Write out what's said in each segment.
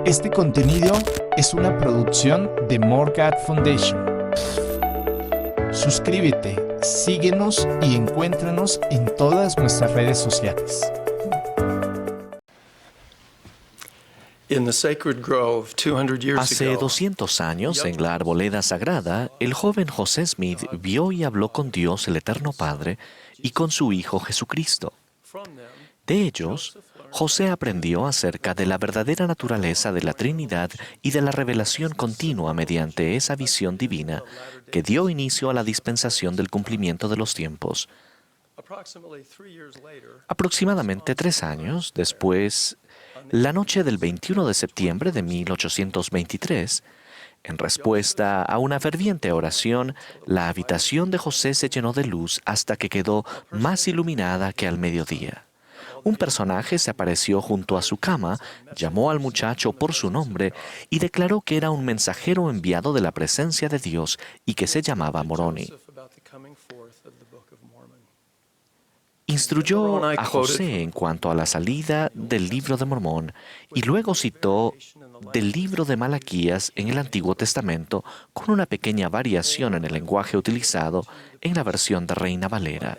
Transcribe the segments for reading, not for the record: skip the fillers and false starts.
Este contenido es una producción de Morgat Foundation. Suscríbete, síguenos y encuéntranos en todas nuestras redes sociales. Hace 200 años, en la arboleda sagrada, el joven José Smith vio y habló con Dios, el Eterno Padre, y con su Hijo Jesucristo. De ellos, José aprendió acerca de la verdadera naturaleza de la Trinidad y de la revelación continua mediante esa visión divina que dio inicio a la dispensación del cumplimiento de los tiempos. Aproximadamente 3 años después, la noche del 21 de septiembre de 1823, en respuesta a una ferviente oración, la habitación de José se llenó de luz hasta que quedó más iluminada que al mediodía. Un personaje se apareció junto a su cama, llamó al muchacho por su nombre y declaró que era un mensajero enviado de la presencia de Dios y que se llamaba Moroni. Instruyó a José en cuanto a la salida del libro de Mormón y luego citó del libro de Malaquías en el Antiguo Testamento con una pequeña variación en el lenguaje utilizado en la versión de Reina Valera.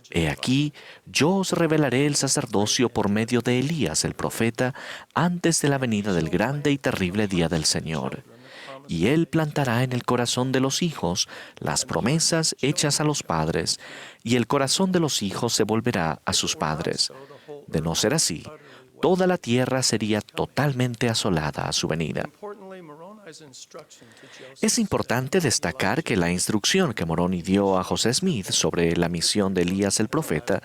He aquí, yo os revelaré el sacerdocio por medio de Elías el profeta antes de la venida del grande y terrible día del Señor. Y él plantará en el corazón de los hijos las promesas hechas a los padres, y el corazón de los hijos se volverá a sus padres. De no ser así, toda la tierra sería totalmente asolada a su venida. Es importante destacar que la instrucción que Moroni dio a José Smith sobre la misión de Elías el profeta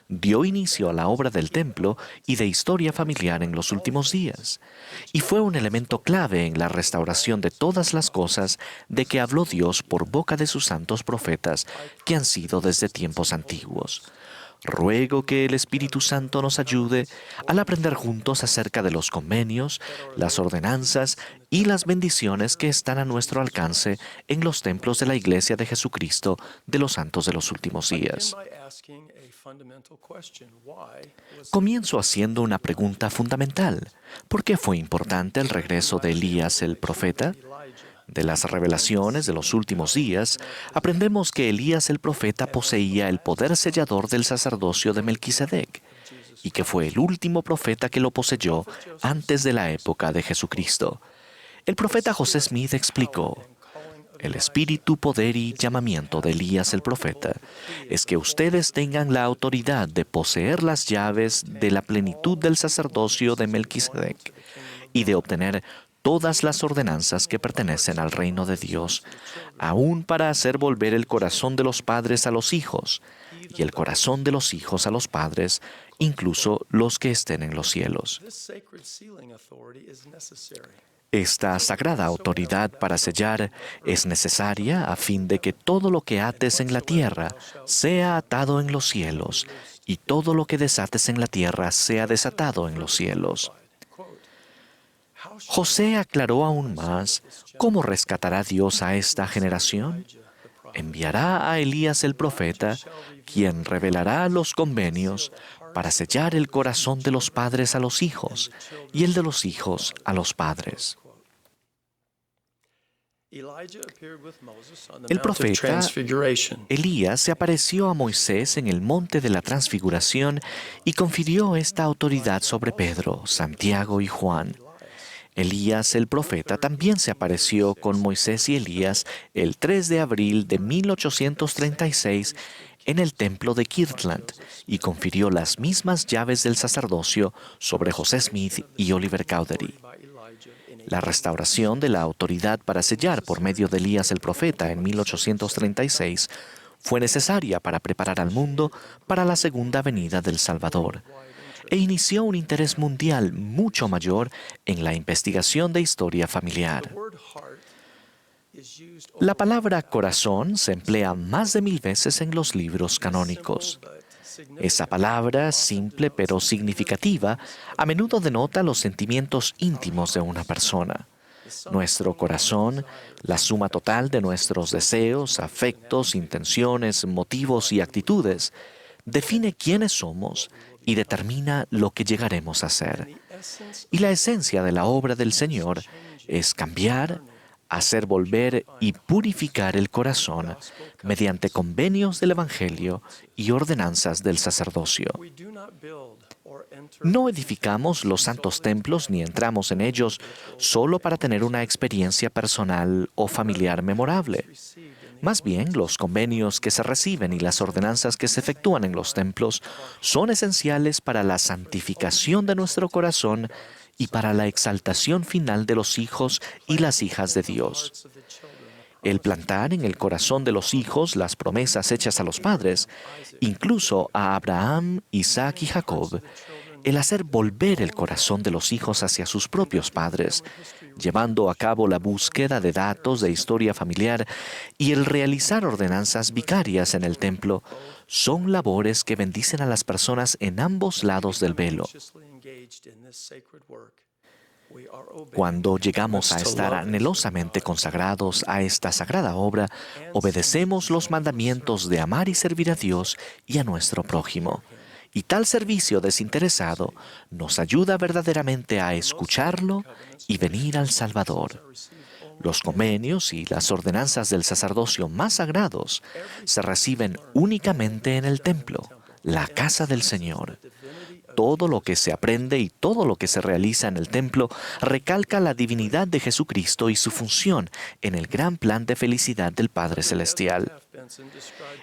dio inicio a la obra del templo y de historia familiar en los últimos días, y fue un elemento clave en la restauración de todas las cosas de que habló Dios por boca de sus santos profetas que han sido desde tiempos antiguos. Ruego que el Espíritu Santo nos ayude al aprender juntos acerca de los convenios, las ordenanzas y las bendiciones que están a nuestro alcance en los templos de la Iglesia de Jesucristo de los santos de los últimos días. Comienzo haciendo una pregunta fundamental. ¿Por qué fue importante el regreso de Elías el profeta? De las revelaciones de los últimos días, aprendemos que Elías el profeta poseía el poder sellador del sacerdocio de Melquisedec y que fue el último profeta que lo poseyó antes de la época de Jesucristo. El profeta José Smith explicó: el espíritu, poder y llamamiento de Elías el profeta es que ustedes tengan la autoridad de poseer las llaves de la plenitud del sacerdocio de Melquisedec y de obtener todas las ordenanzas que pertenecen al reino de Dios, aún para hacer volver el corazón de los padres a los hijos, y el corazón de los hijos a los padres, incluso los que estén en los cielos. Esta sagrada autoridad para sellar es necesaria a fin de que todo lo que ates en la tierra sea atado en los cielos, y todo lo que desates en la tierra sea desatado en los cielos. José aclaró aún más cómo rescatará Dios a esta generación. Enviará a Elías el profeta, quien revelará los convenios para sellar el corazón de los padres a los hijos y el de los hijos a los padres. El profeta Elías se apareció a Moisés en el monte de la Transfiguración y confirió esta autoridad sobre Pedro, Santiago y Juan. Elías el profeta también se apareció con Moisés y Elías el 3 de abril de 1836 en el templo de Kirtland y confirió las mismas llaves del sacerdocio sobre José Smith y Oliver Cowdery. La restauración de la autoridad para sellar por medio de Elías el profeta en 1836 fue necesaria para preparar al mundo para la segunda venida del Salvador, e inició un interés mundial mucho mayor en la investigación de historia familiar. La palabra corazón se emplea más de 1000 veces en los libros canónicos. Esa palabra, simple pero significativa, a menudo denota los sentimientos íntimos de una persona. Nuestro corazón, la suma total de nuestros deseos, afectos, intenciones, motivos y actitudes, define quiénes somos y determina lo que llegaremos a ser. Y la esencia de la obra del Señor es cambiar, hacer volver y purificar el corazón mediante convenios del Evangelio y ordenanzas del sacerdocio. No edificamos los santos templos ni entramos en ellos solo para tener una experiencia personal o familiar memorable. Más bien, los convenios que se reciben y las ordenanzas que se efectúan en los templos son esenciales para la santificación de nuestro corazón y para la exaltación final de los hijos y las hijas de Dios. El plantar en el corazón de los hijos las promesas hechas a los padres, incluso a Abraham, Isaac y Jacob, el hacer volver el corazón de los hijos hacia sus propios padres, llevando a cabo la búsqueda de datos de historia familiar y el realizar ordenanzas vicarias en el templo, son labores que bendicen a las personas en ambos lados del velo. Cuando llegamos a estar anhelosamente consagrados a esta sagrada obra, obedecemos los mandamientos de amar y servir a Dios y a nuestro prójimo. Y tal servicio desinteresado nos ayuda verdaderamente a escucharlo y venir al Salvador. Los convenios y las ordenanzas del sacerdocio más sagrados se reciben únicamente en el templo, la casa del Señor. Todo lo que se aprende y todo lo que se realiza en el templo recalca la divinidad de Jesucristo y su función en el gran plan de felicidad del Padre Celestial.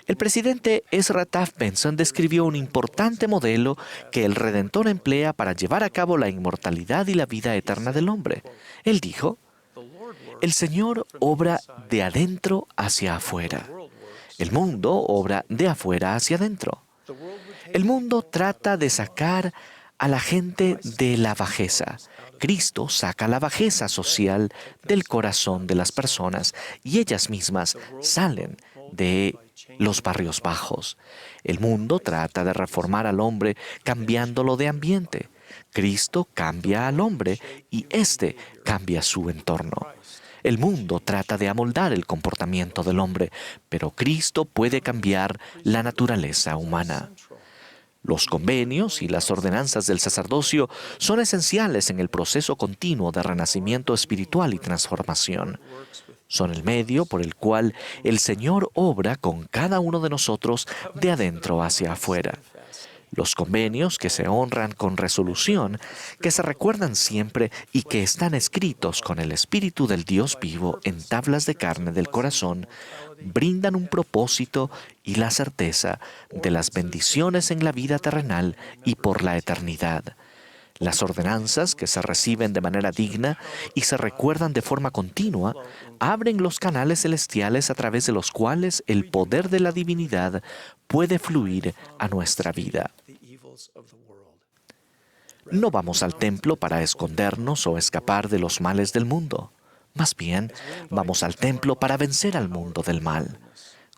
El presidente Ezra Taft Benson describió un importante modelo que el Redentor emplea para llevar a cabo la inmortalidad y la vida eterna del hombre. Él dijo: "El Señor obra de adentro hacia afuera. El mundo obra de afuera hacia adentro. El mundo trata de sacar a la gente de la bajeza. Cristo saca la bajeza social del corazón de las personas y ellas mismas salen de los barrios bajos. El mundo trata de reformar al hombre cambiándolo de ambiente. Cristo cambia al hombre y éste cambia su entorno. El mundo trata de amoldar el comportamiento del hombre, pero Cristo puede cambiar la naturaleza humana. Los convenios y las ordenanzas del sacerdocio son esenciales en el proceso continuo de renacimiento espiritual y transformación. Son el medio por el cual el Señor obra con cada uno de nosotros de adentro hacia afuera. Los convenios que se honran con resolución, que se recuerdan siempre y que están escritos con el Espíritu del Dios vivo en tablas de carne del corazón, brindan un propósito y la certeza de las bendiciones en la vida terrenal y por la eternidad. Las ordenanzas que se reciben de manera digna y se recuerdan de forma continua abren los canales celestiales a través de los cuales el poder de la divinidad puede fluir a nuestra vida. No vamos al templo para escondernos o escapar de los males del mundo. Más bien, vamos al templo para vencer al mundo del mal.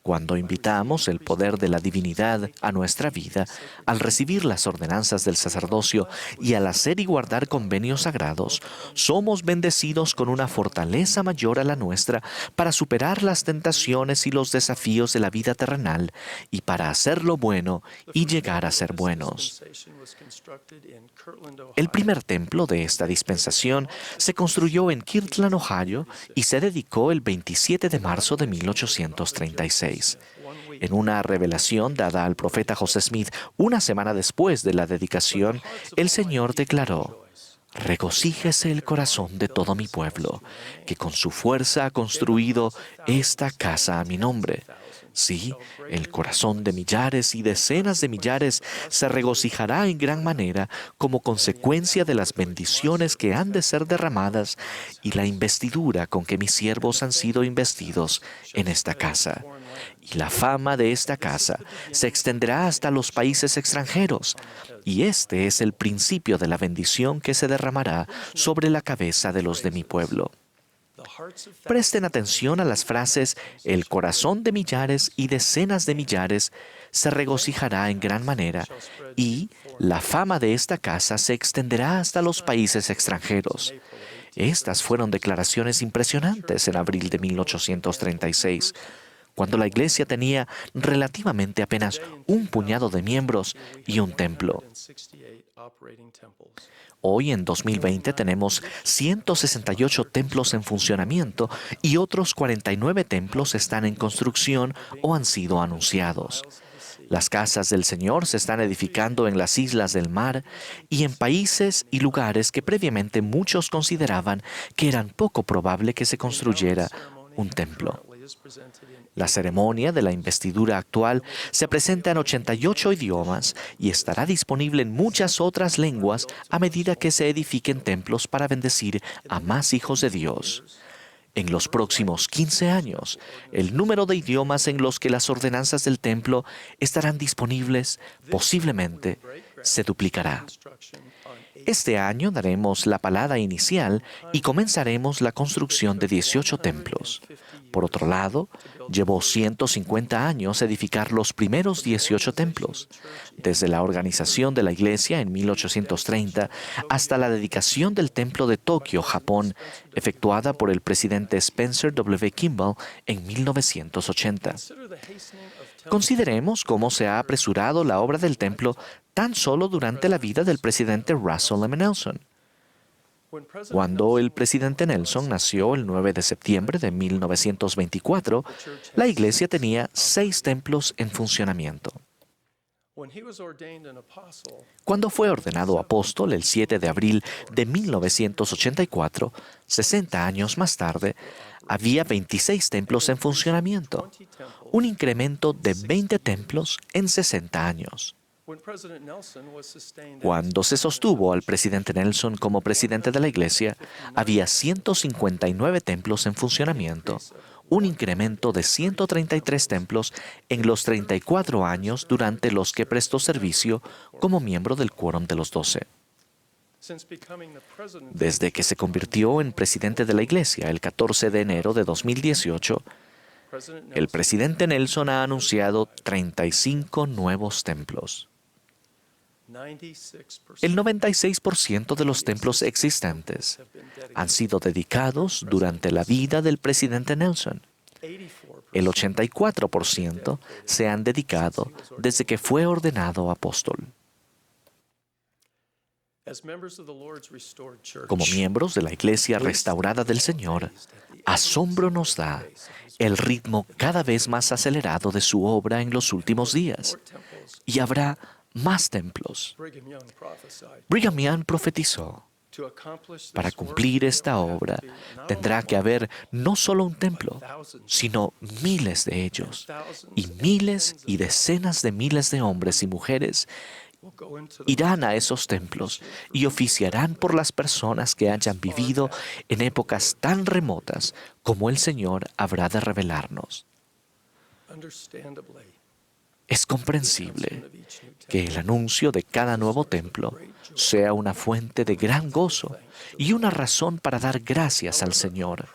Cuando invitamos el poder de la divinidad a nuestra vida, al recibir las ordenanzas del sacerdocio y al hacer y guardar convenios sagrados, somos bendecidos con una fortaleza mayor a la nuestra para superar las tentaciones y los desafíos de la vida terrenal y para hacer lo bueno y llegar a ser buenos. El primer templo de esta dispensación se construyó en Kirtland, Ohio, y se dedicó el 27 de marzo de 1836. En una revelación dada al profeta José Smith una semana después de la dedicación, el Señor declaró: "Regocíjese el corazón de todo mi pueblo, que con su fuerza ha construido esta casa a mi nombre. Sí, el corazón de millares y decenas de millares se regocijará en gran manera como consecuencia de las bendiciones que han de ser derramadas y la investidura con que mis siervos han sido investidos en esta casa. Y la fama de esta casa se extenderá hasta los países extranjeros, y este es el principio de la bendición que se derramará sobre la cabeza de los de mi pueblo". Presten atención a las frases "el corazón de millares y decenas de millares se regocijará en gran manera" y "la fama de esta casa se extenderá hasta los países extranjeros". Estas fueron declaraciones impresionantes en abril de 1836. cuando la iglesia tenía relativamente apenas un puñado de miembros y un templo. Hoy, en 2020, tenemos 168 templos en funcionamiento y otros 49 templos están en construcción o han sido anunciados. Las casas del Señor se están edificando en las islas del mar y en países y lugares que previamente muchos consideraban que eran poco probable que se construyera un templo. La ceremonia de la investidura actual se presenta en 88 idiomas y estará disponible en muchas otras lenguas a medida que se edifiquen templos para bendecir a más hijos de Dios. En los próximos 15 años, el número de idiomas en los que las ordenanzas del templo estarán disponibles posiblemente se duplicará. Este año daremos la palada inicial y comenzaremos la construcción de 18 templos. Por otro lado, llevó 150 años edificar los primeros 18 templos, desde la organización de la iglesia en 1830 hasta la dedicación del templo de Tokio, Japón, efectuada por el presidente Spencer W. Kimball en 1980. Consideremos cómo se ha apresurado la obra del templo tan solo durante la vida del presidente Russell M. Nelson. Cuando el presidente Nelson nació el 9 de septiembre de 1924, la iglesia tenía 6 templos en funcionamiento. Cuando fue ordenado apóstol el 7 de abril de 1984, 60 años más tarde, había 26 templos en funcionamiento, un incremento de 20 templos en 60 años. Cuando se sostuvo al presidente Nelson como presidente de la iglesia, había 159 templos en funcionamiento, un incremento de 133 templos en los 34 años durante los que prestó servicio como miembro del Quórum de los 12. Desde que se convirtió en presidente de la iglesia el 14 de enero de 2018, el presidente Nelson ha anunciado 35 nuevos templos. El 96% de los templos existentes han sido dedicados durante la vida del presidente Nelson. El 84% se han dedicado desde que fue ordenado apóstol. Como miembros de la Iglesia restaurada del Señor, asombro nos da el ritmo cada vez más acelerado de su obra en los últimos días. Y habrá más templos. Brigham Young profetizó: para cumplir esta obra, tendrá que haber no solo un templo, sino miles de ellos, y miles y decenas de miles de hombres y mujeres irán a esos templos y oficiarán por las personas que hayan vivido en épocas tan remotas como el Señor habrá de revelarnos. Es comprensible que el anuncio de cada nuevo templo sea una fuente de gran gozo y una razón para dar gracias al Señor.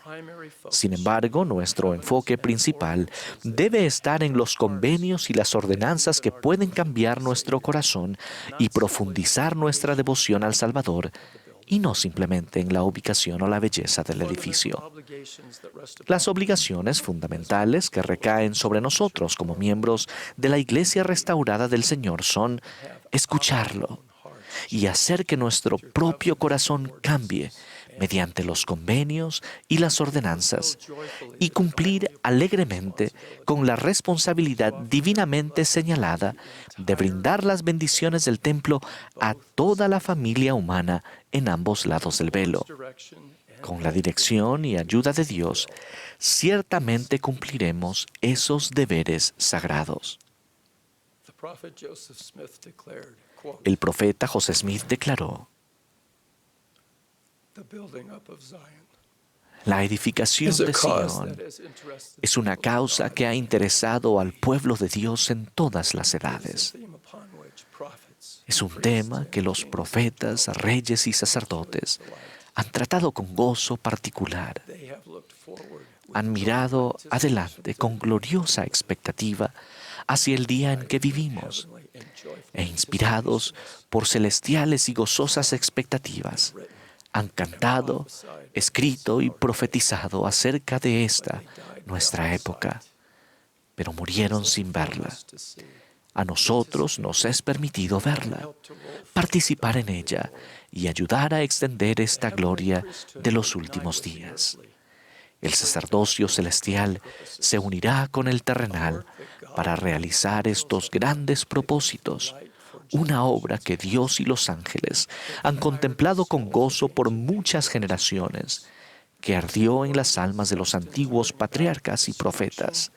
Sin embargo, nuestro enfoque principal debe estar en los convenios y las ordenanzas que pueden cambiar nuestro corazón y profundizar nuestra devoción al Salvador, y no simplemente en la ubicación o la belleza del edificio. Las obligaciones fundamentales que recaen sobre nosotros como miembros de la Iglesia restaurada del Señor son escucharlo y hacer que nuestro propio corazón cambie mediante los convenios y las ordenanzas, y cumplir alegremente con la responsabilidad divinamente señalada de brindar las bendiciones del templo a toda la familia humana en ambos lados del velo. Con la dirección y ayuda de Dios, ciertamente cumpliremos esos deberes sagrados. El profeta José Smith declaró: la edificación de Sion es una causa que ha interesado al pueblo de Dios en todas las edades. Es un tema que los profetas, reyes y sacerdotes han tratado con gozo particular. Han mirado adelante con gloriosa expectativa hacia el día en que vivimos, e inspirados por celestiales y gozosas expectativas, han cantado, escrito y profetizado acerca de esta, nuestra época. pero murieron sin verla. A nosotros nos es permitido verla, participar en ella y ayudar a extender esta gloria de los últimos días. El sacerdocio celestial se unirá con el terrenal para realizar estos grandes propósitos, una obra que Dios y los ángeles han contemplado con gozo por muchas generaciones, que ardió en las almas de los antiguos patriarcas y profetas.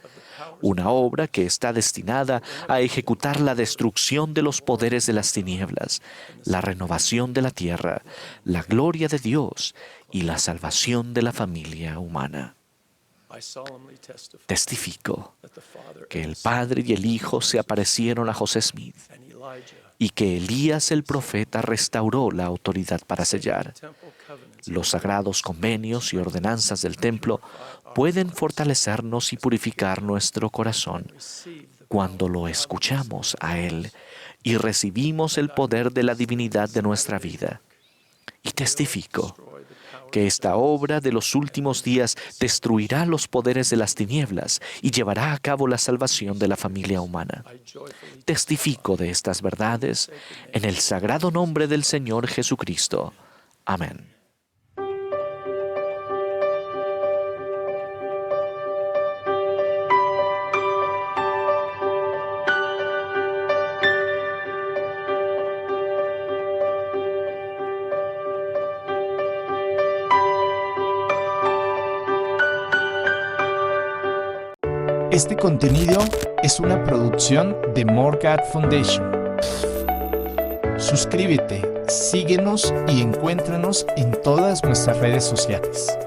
Una obra que está destinada a ejecutar la destrucción de los poderes de las tinieblas, la renovación de la tierra, la gloria de Dios y la salvación de la familia humana. Testifico que el Padre y el Hijo se aparecieron a José Smith y que Elías el profeta restauró la autoridad para sellar. Los sagrados convenios y ordenanzas del templo pueden fortalecernos y purificar nuestro corazón cuando lo escuchamos a Él y recibimos el poder de la divinidad de nuestra vida. Y testifico que esta obra de los últimos días destruirá los poderes de las tinieblas y llevará a cabo la salvación de la familia humana. Testifico de estas verdades en el sagrado nombre del Señor Jesucristo. Amén. Este contenido es una producción de More God Foundation. Suscríbete, síguenos y encuéntranos en todas nuestras redes sociales.